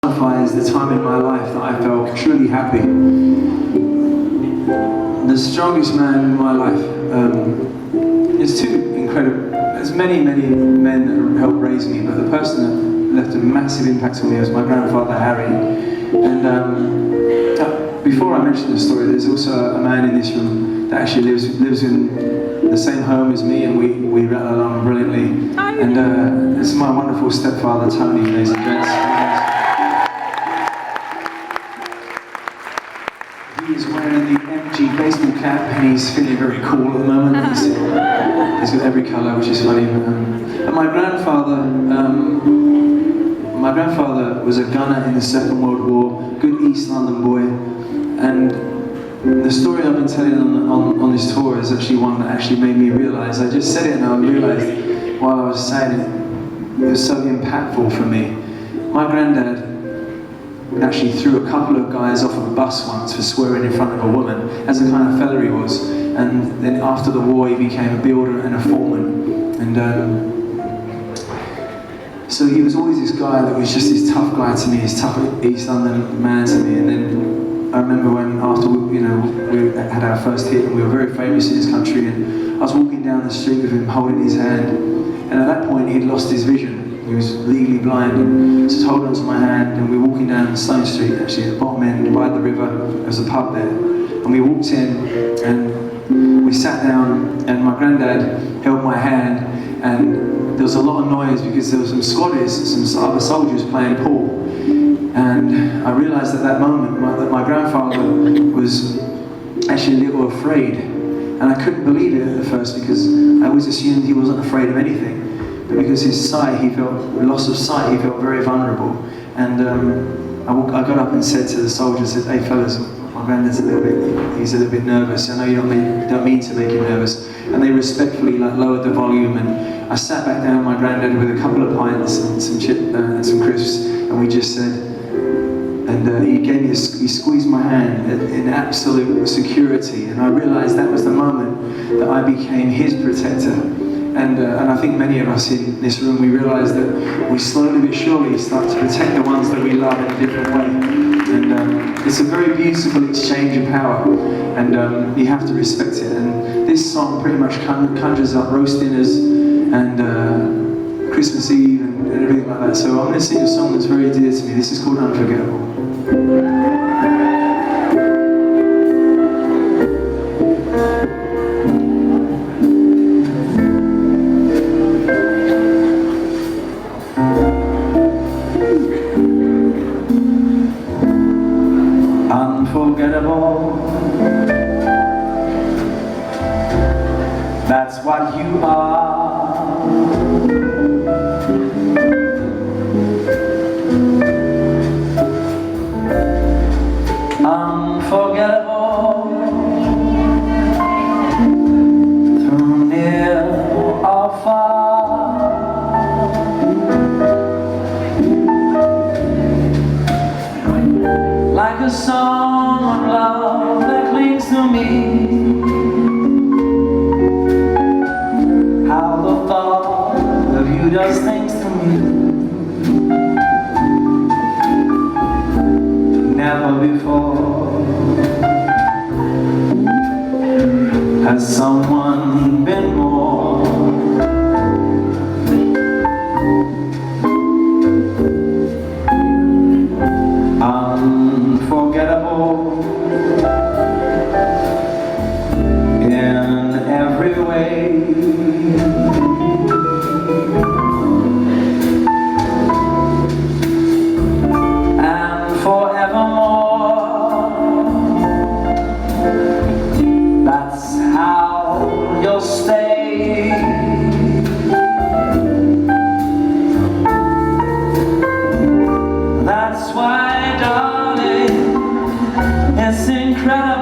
Is the time in my life that I felt truly happy. The strongest man in my life is two incredible. There's many men that helped raise me, but the person that left a massive impact on me was my grandfather Harry. And before I mention the story, there's also a man in this room that actually lives in the same home as me, and we rattle along brilliantly. And this is my wonderful stepfather Tony, ladies and gents. He's wearing the MG baseball cap and he's feeling very cool at the moment. He's got every colour, which is funny. And my grandfather was a gunner in the Second World War, good East London boy. And the story I've been telling on this tour is actually one that actually made me realise. I just said it and I realised while I was saying it was so impactful for me. My granddad actually threw a couple of guys off of a bus once for swearing in front of a woman, as the kind of fella he was. And then after the war he became a builder and a foreman. And so he was always this guy that was just this tough guy to me, this tough East London man to me. And then I remember when after we had our first hit and we were very famous in this country, and I was walking down the street with him holding his hand, and at that point he'd lost his vision. He was legally blind, and just holding onto my hand, and we were walking down Stone Street, actually at the bottom end, by the river. There was a pub there, and we walked in, and we sat down, and my granddad held my hand, and there was a lot of noise because there were some squatters, some other soldiers playing pool, and I realised at that moment that my grandfather was actually a little afraid, and I couldn't believe it at first because I always assumed he wasn't afraid of anything. But because his sight, loss of sight, he felt very vulnerable. And I got up and said to the soldiers, "Hey fellas, my granddad's he's a little bit nervous. I know you don't mean to make him nervous." And they respectfully lowered the volume, and I sat back down with my granddad with a couple of pints and some some crisps, and we just said, and he squeezed my hand in absolute security, and I realised that was the moment that I became his protector. And I think many of us in this room, we realise that we slowly but surely start to protect the ones that we love in a different way. And it's a very beautiful exchange of power, and you have to respect it. And this song pretty much conjures up roast dinners and Christmas Eve and everything like that. So I'm going to sing a song that's very dear to me. This is called Unforgettable. Unforgettable, that's what you are. Unforgettable, through near or far. Like a song of love that clings to me, how the thought of you does things to me. Never before has someone been more unforgettable in every way. And forevermore, that's how you'll stay. That's why, darling, it's incredible.